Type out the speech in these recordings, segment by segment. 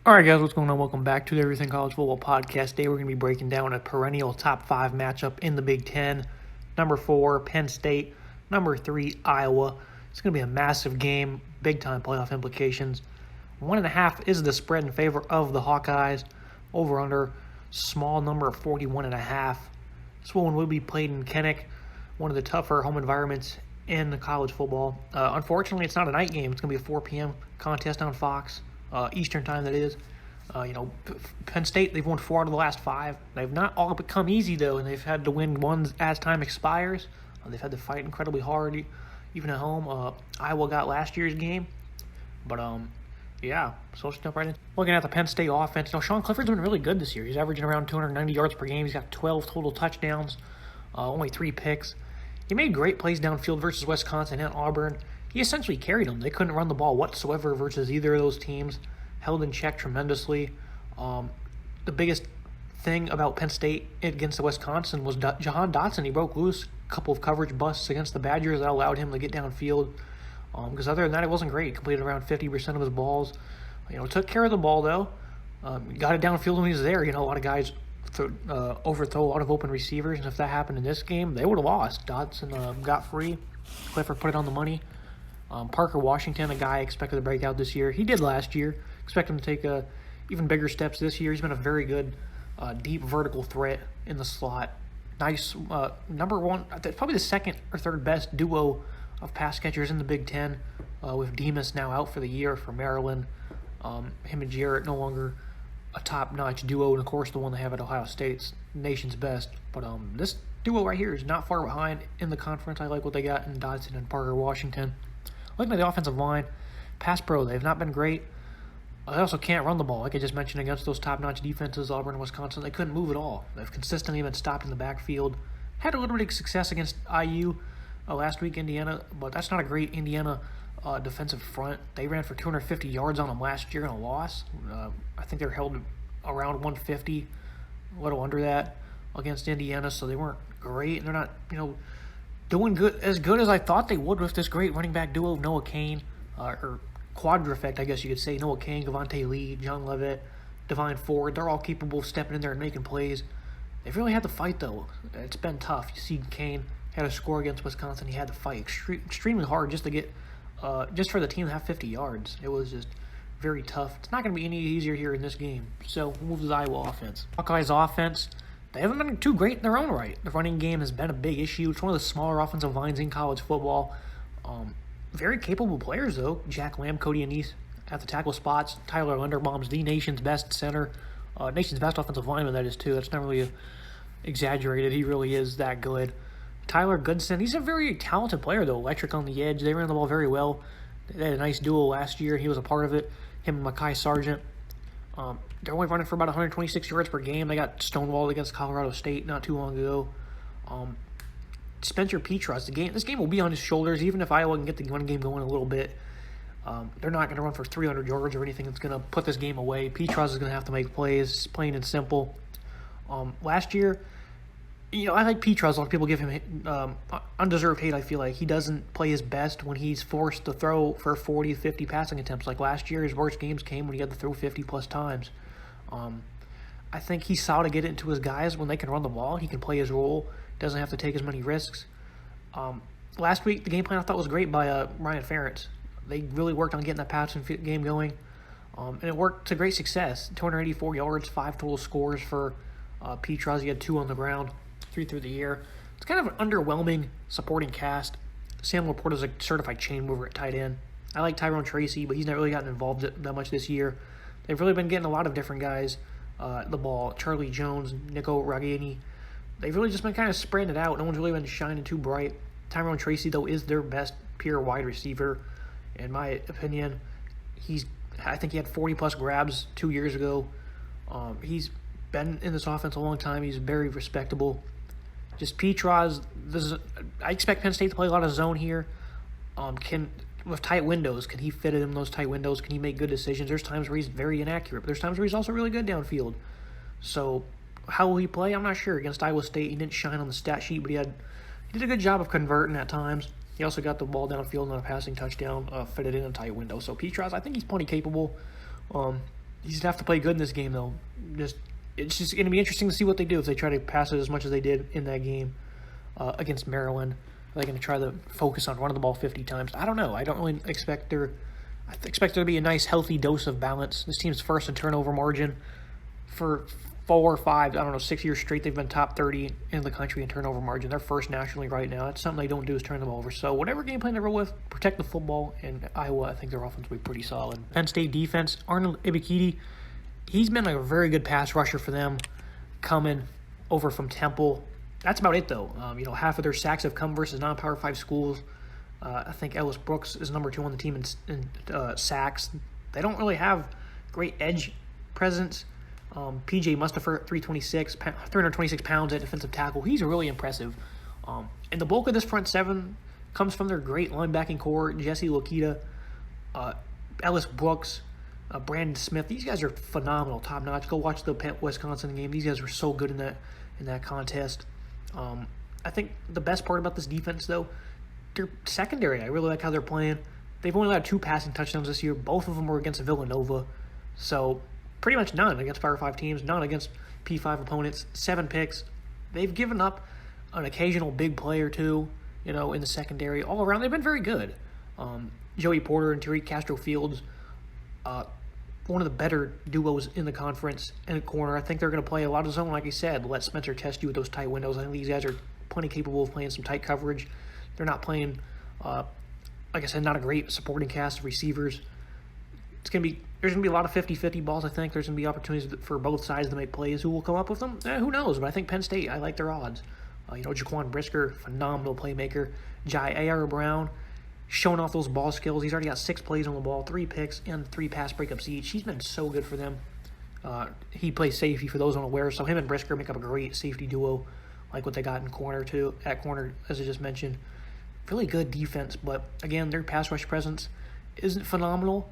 All right, guys, what's going on? Welcome back to the Everything College Football Podcast. Today we're going to be breaking down a perennial top 5 matchup in the Big Ten. Number 4, Penn State. Number 3, Iowa. It's going to be a massive game, big-time playoff implications. 1.5 is the spread in favor of the Hawkeyes. Over-under, small number of 41.5. This one will be played in Kinnick, one of the tougher home environments in college football. Unfortunately, it's not a night game. It's going to be a 4 p.m. contest on Fox. Eastern time, that is. Penn State, they've won 4 out of the last 5. They've not all become easy, though, and they've had to win ones as time expires. They've had to fight incredibly hard, even at home. Iowa got last year's game. But, so let's jump right in. Looking at the Penn State offense, Sean Clifford's been really good this year. He's averaging around 290 yards per game. He's got 12 total touchdowns, only 3 picks. He made great plays downfield versus Wisconsin and Auburn. He essentially carried them. They couldn't run the ball whatsoever versus either of those teams. Held in check tremendously. The biggest thing about Penn State against the Wisconsin was Jahan Dotson. He broke loose. A couple of coverage busts against the Badgers that allowed him to get downfield. Because other than that, it wasn't great. He completed around 50% of his balls. Took care of the ball, though. Got it downfield when he was there. A lot of guys overthrow a lot of open receivers, and if that happened in this game, they would have lost. Dotson got free. Clifford put it on the money. Parker Washington, a guy expected to break out this year. He did last year. Expect him to take even bigger steps this year. He's been a very good deep vertical threat in the slot. Nice number one, probably the second or third best duo of pass catchers in the Big Ten, with Demas now out for the year for Maryland. Him and Jarrett no longer a top-notch duo, and of course the one they have at Ohio State's nation's best. But this duo right here is not far behind in the conference. I like what they got in Dotson and Parker Washington. Looking at the offensive line, pass pro, they've not been great. They also can't run the ball. Like I just mentioned, against those top-notch defenses, Auburn and Wisconsin, they couldn't move at all. They've consistently been stopped in the backfield. Had a little bit of success against IU last week, Indiana, but that's not a great Indiana defensive front. They ran for 250 yards on them last year in a loss. I think they're held around 150, a little under that, against Indiana, so they weren't great. And they're not, doing as good as I thought they would with this great running back duo of Noah Cain, or quadrifect, I guess you could say. Noah Cain, Gavante Lee, John Levitt, Divine Ford, they're all capable of stepping in there and making plays. They've really had to fight, though. It's been tough. You see Cain had a score against Wisconsin. He had to fight extremely hard just to get, just for the team to have 50 yards. It was just very tough. It's not going to be any easier here in this game. So we'll move to the Iowa offense. Hawkeyes offense, they haven't been too great in their own right. The running game has been a big issue. It's one of the smaller offensive lines in college football. Very capable players, though. Jack Lamb, Cody Anise at the tackle spots. Tyler Linderbaum's the nation's best center. Nation's best offensive lineman, that is, too. That's not really exaggerated. He really is that good. Tyler Goodson, he's a very talented player, though. Electric on the edge. They ran the ball very well. They had a nice duo last year. He was a part of it. Him and Mekhi Sargent. They're only running for about 126 yards per game. They got stonewalled against Colorado State not too long ago. Spencer Petras, this game will be on his shoulders, even if Iowa can get the one game going a little bit. They're not going to run for 300 yards or anything that's going to put this game away. Petras is going to have to make plays, plain and simple. Last year, I like Petras. A lot of people give him undeserved hate, I feel like. He doesn't play his best when he's forced to throw for 40, 50 passing attempts. Like last year, his worst games came when he had to throw 50-plus times. I think he's solid to get it into his guys when they can run the ball. He can play his role. Doesn't have to take as many risks. Last week, the game plan I thought was great by Ryan Ferentz. They really worked on getting that passing game going, and it worked to great success. 284 yards, 5 total scores for Petras. He had 2 on the ground, 3 through the air. It's kind of an underwhelming supporting cast. Sam Laporta's a certified chain mover at tight end. I like Tyrone Tracy, but he's not really gotten involved that much this year. They've really been getting a lot of different guys the ball. Charlie Jones, Nico Ragaini. They've really just been kind of spreading it out. No one's really been shining too bright. Tyrone Tracy, though, is their best pure wide receiver, in my opinion. I think he had 40-plus grabs 2 years ago. He's been in this offense a long time. He's very respectable. Just Petras, I expect Penn State to play a lot of zone here. With tight windows, can he fit it in those tight windows? Can he make good decisions? There's times where he's very inaccurate, but there's times where he's also really good downfield. So how will he play? I'm not sure. Against Iowa State, he didn't shine on the stat sheet, but he did a good job of converting at times. He also got the ball downfield on a passing touchdown, fitted in a tight window. So Petras, I think he's plenty capable. He's going to have to play good in this game, though. It's just going to be interesting to see what they do if they try to pass it as much as they did in that game against Maryland. Are they going to try to focus on running the ball 50 times? I don't know. I don't really expect there. I expect there to be a nice, healthy dose of balance. This team's first in turnover margin for 4 or 5, 6 years straight. They've been top 30 in the country in turnover margin. They're first nationally right now. That's something they don't do is turn them over. So whatever game plan they roll with, protect the football. And Iowa, I think their offense will be pretty solid. Penn State defense, Arnold Ibikidi, he's been a very good pass rusher for them coming over from Temple. That's about it, though. Half of their sacks have come versus non-Power 5 schools. I think Ellis Brooks is number 2 on the team in sacks. They don't really have great edge presence. PJ Mustafa, 326 pounds at defensive tackle. He's really impressive. And the bulk of this front seven comes from their great linebacking core, Jesse Lokita, Ellis Brooks, Brandon Smith. These guys are phenomenal, top-notch. Go watch the Wisconsin game. These guys were so good in that contest. I think the best part about this defense, though, their secondary. I really like how they're playing. They've only allowed 2 passing touchdowns this year. Both of them were against Villanova. So pretty much none against Power 5 teams, none against P5 opponents, 7 picks. They've given up an occasional big play or two, in the secondary. All around, they've been very good. Joey Porter and Tariq Castro-Fields, one of the better duos in the conference in a corner. I think they're going to play a lot of zone, like I said. Let Spencer test you with those tight windows. I think these guys are plenty capable of playing some tight coverage. They're not playing, like I said, not a great supporting cast of receivers. There's going to be a lot of 50-50 balls, I think. There's going to be opportunities for both sides to make plays. Who will come up with them? Who knows? But I think Penn State, I like their odds. Jaquan Brisker, phenomenal playmaker. Jai A.R. Brown, showing off those ball skills. He's already got 6 plays on the ball, 3 picks, and 3 pass breakups each. He's been so good for them. He plays safety for those unaware, so him and Brisker make up a great safety duo, like what they got in corner, too. At corner, as I just mentioned. Really good defense, but again, their pass rush presence isn't phenomenal.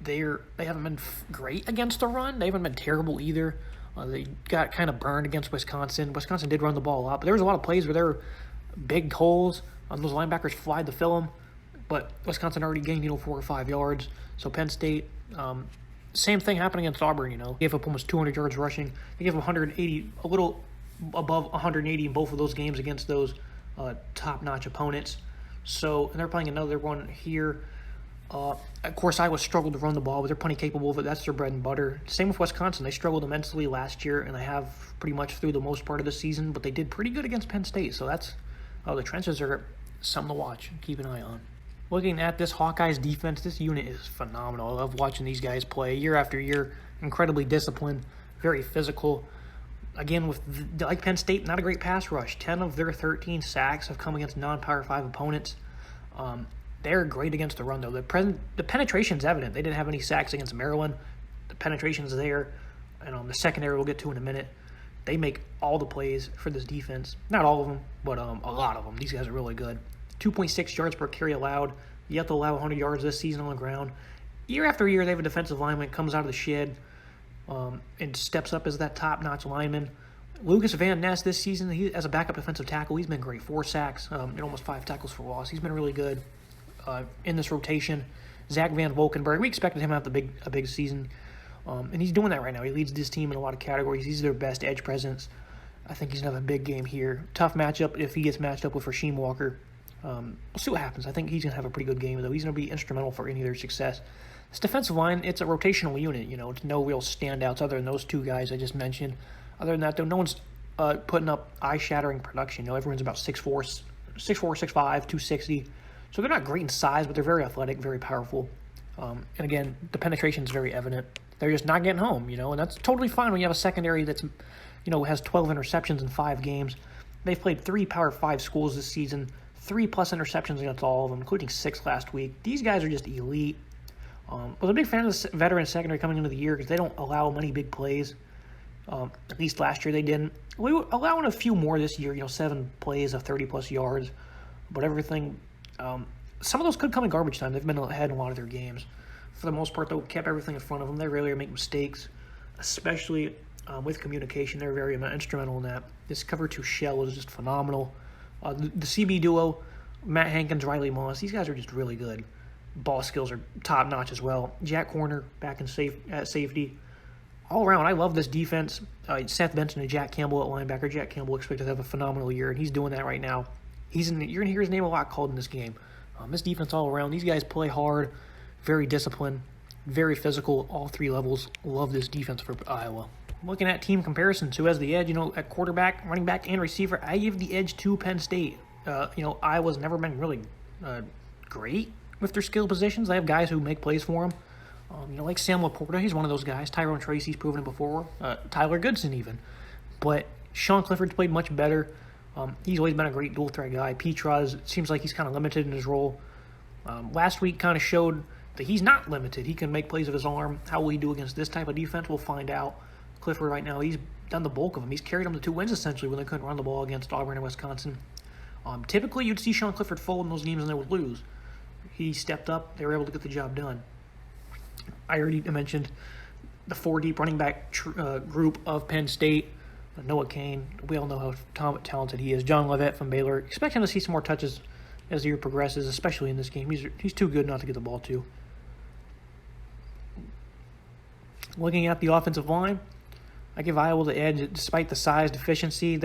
They haven't been great against the run. They haven't been terrible either. They got kind of burned against Wisconsin. Wisconsin did run the ball a lot, but there was a lot of plays where there were big holes. Those linebackers flied to fill them, but Wisconsin already gained 4 or 5 yards. So Penn State, same thing happened against Auburn. They gave up almost 200 yards rushing. They gave up 180, a little above 180 in both of those games against those top-notch opponents. And they're playing another one here. Of course, Iowa struggled to run the ball, but they're plenty capable of it. That's their bread and butter. Same with Wisconsin. They struggled immensely last year, and they have pretty much through the most part of the season, but they did pretty good against Penn State. So the trenches are something to watch and keep an eye on. Looking at this Hawkeyes defense, this unit is phenomenal. I love watching these guys play year after year. Incredibly disciplined, very physical. Again, like Penn State, not a great pass rush. 10 of their 13 sacks have come against non-Power 5 opponents. They're great against the run, though. The penetration's evident. They didn't have any sacks against Maryland. The penetration's there. And the secondary we'll get to in a minute. They make all the plays for this defense. Not all of them, but a lot of them. These guys are really good. 2.6 yards per carry allowed. Yet to allow 100 yards this season on the ground. Year after year, they have a defensive lineman comes out of the shed and steps up as that top-notch lineman. Lucas Van Ness this season, as a backup defensive tackle, he's been great. 4 sacks and almost 5 tackles for loss. He's been really good in this rotation. Zach Van Volkenberg, we expected him to have a big season, and he's doing that right now. He leads this team in a lot of categories. He's their best edge presence. I think he's going to have a big game here. Tough matchup if he gets matched up with Rasheem Walker. We'll see what happens. I think he's going to have a pretty good game, though. He's going to be instrumental for any of their success. This defensive line, it's a rotational unit. It's no real standouts other than those 2 guys I just mentioned. Other than that, though, no one's putting up eye-shattering production. Everyone's about 6'4", 6'5", 260. So they're not great in size, but they're very athletic, very powerful. And again, the penetration is very evident. They're just not getting home, and that's totally fine when you have a secondary that's, has 12 interceptions in 5 games. They've played 3 Power 5 schools this season, 3+ interceptions against all of them, including 6 last week. These guys are just elite. I was a big fan of the veteran secondary coming into the year because they don't allow many big plays. At least last year they didn't. We were allowing a few more this year, 7 plays of 30+ yards. But everything, some of those could come in garbage time. They've been ahead in a lot of their games. For the most part, though, kept everything in front of them. They rarely make mistakes, especially with communication. They're very instrumental in that. This cover 2 shell is just phenomenal. The CB duo, Matt Hankins, Riley Moss, these guys are just really good. Ball skills are top-notch as well. Jack Corner back in safety. All around, I love this defense. Seth Benson and Jack Campbell at linebacker. Jack Campbell expected to have a phenomenal year, and he's doing that right now. You're going to hear his name a lot called in this game. This defense all around, these guys play hard, very disciplined, very physical, all three levels. Love this defense for Iowa. Looking at team comparisons, who has the edge? At quarterback, running back, and receiver, I give the edge to Penn State. Iowa's never been really great with their skill positions. They have guys who make plays for them. Like Sam Laporta, he's one of those guys. Tyrone Tracy's proven it before. Tyler Goodson even. But Sean Clifford's played much better. He's always been a great dual-threat guy. Petras, it seems like he's kind of limited in his role. Last week kind of showed that he's not limited. He can make plays of his arm. How will he do against this type of defense? We'll find out. Clifford right now, he's done the bulk of them. He's carried them to 2 wins essentially when they couldn't run the ball against Auburn and Wisconsin. Typically, you'd see Sean Clifford fold in those games and they would lose. He stepped up. They were able to get the job done. I already mentioned the 4 deep running back group of Penn State. Noah Cain, we all know how talented he is. John Leavitt from Baylor. Expect him to see some more touches as the year progresses, especially in this game. He's too good not to get the ball to. Looking at the offensive line, I give Iowa the edge despite the size deficiency.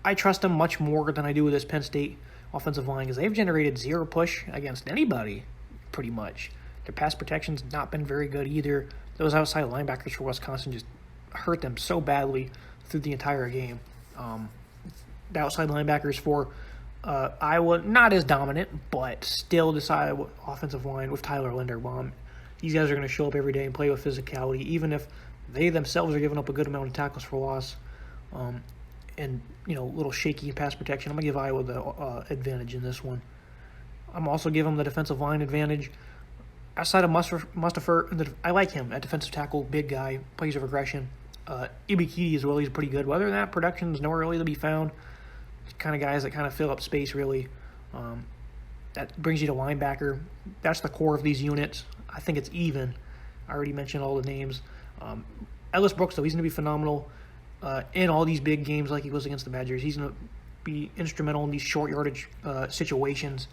I trust them much more than I do with this Penn State offensive line because they've generated 0 push against anybody, pretty much. Their pass protection's not been very good either. Those outside linebackers for Wisconsin just hurt them so badly through the entire game. The outside linebackers for Iowa, not as dominant, but still this Iowa offensive line with Tyler Linderbaum. These guys are going to show up every day and play with physicality, even if they themselves are giving up a good amount of tackles for loss and, a little shaky in pass protection. I'm going to give Iowa the advantage in this one. I'm also giving them the defensive line advantage. Outside of Mustafer, I like him at defensive tackle, big guy, plays of aggression. Ibikidi as well, he's pretty good. Other than that, production is nowhere really to be found. Kind of guys that kind of fill up space, really. That brings you to linebacker. That's the core of these units. I think it's even. I already mentioned all the names. Ellis Brooks, though, he's going to be phenomenal in all these big games like he was against the Badgers. He's going to be instrumental in these short yardage situations.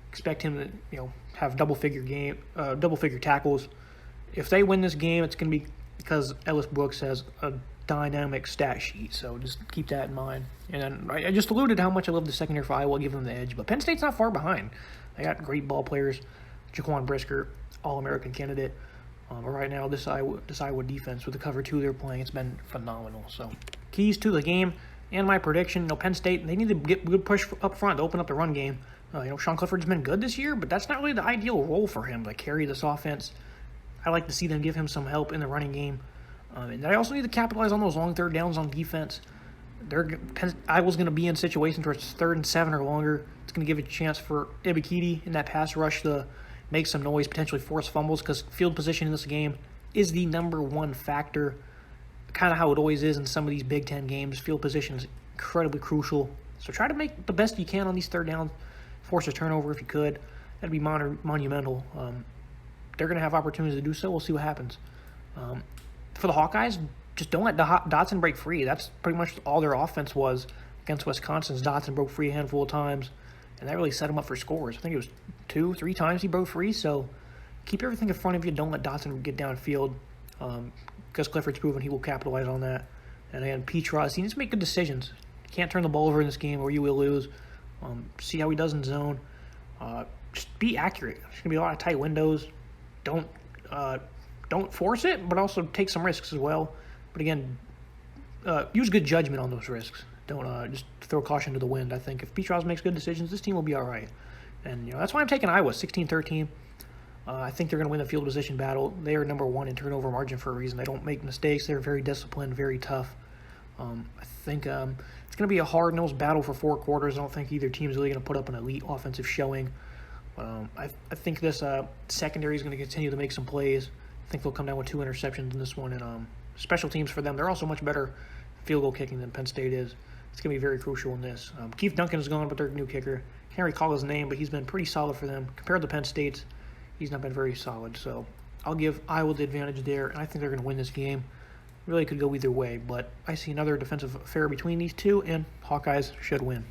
Expect him to, have double figure tackles. If they win this game, it's going to be because Ellis Brooks has a dynamic stat sheet, so just keep that in mind. And then I just alluded to how much I love the secondary for Iowa, give them the edge, but Penn State's not far behind. They got great ball players. Jaquan Brisker, All-American candidate. But right now, this Iowa defense with the cover 2 they're playing, it's been phenomenal. So keys to the game and my prediction, Penn State, they need to get good push up front to open up the run game. Sean Clifford's been good this year, but that's not really the ideal role for him to carry this offense. I like to see them give him some help in the running game. And I also need to capitalize on those long third downs on defense. Iowa's going to be in situations where it's 3rd and 7 or longer. It's going to give a chance for Ibikidi in that pass rush to make some noise, potentially force fumbles, because field position in this game is the number 1 factor. Kind of how it always is in some of these Big Ten games. Field position is incredibly crucial. So try to make the best you can on these third downs. Force a turnover if you could. That'd be monumental. They're going to have opportunities to do so. We'll see what happens. For the Hawkeyes, just don't let Dotson break free. That's pretty much all their offense was against Wisconsin. Dotson broke free a handful of times, and that really set him up for scores. I think it was 2-3 times he broke free, so keep everything in front of you. Don't let Dotson get downfield because Clifford's proven he will capitalize on that. And again, Petras, he needs to make good decisions. You can't turn the ball over in this game or you will lose. See how he does in zone. Just be accurate. There's going to be a lot of tight windows. Don't force it, but also take some risks as well. But again, use good judgment on those risks. Don't just throw caution to the wind. I think if Petras makes good decisions, this team will be all right. And that's why I'm taking Iowa 16-13. I think they're going to win the field position battle. They are number 1 in turnover margin for a reason. They don't make mistakes. They're very disciplined, very tough. I think it's going to be a hard-nosed battle for 4 quarters. I don't think either team is really going to put up an elite offensive showing. I think this secondary is going to continue to make some plays. I think they'll come down with 2 interceptions in this one. And special teams for them, they're also much better field goal kicking than Penn State is. It's going to be very crucial in this. Keith Duncan is gone, but their new kicker. Can't recall his name, but he's been pretty solid for them. Compared to Penn State's, he's not been very solid. So I'll give Iowa the advantage there, and I think they're going to win this game. Really could go either way, but I see another defensive affair between these two, and Hawkeyes should win.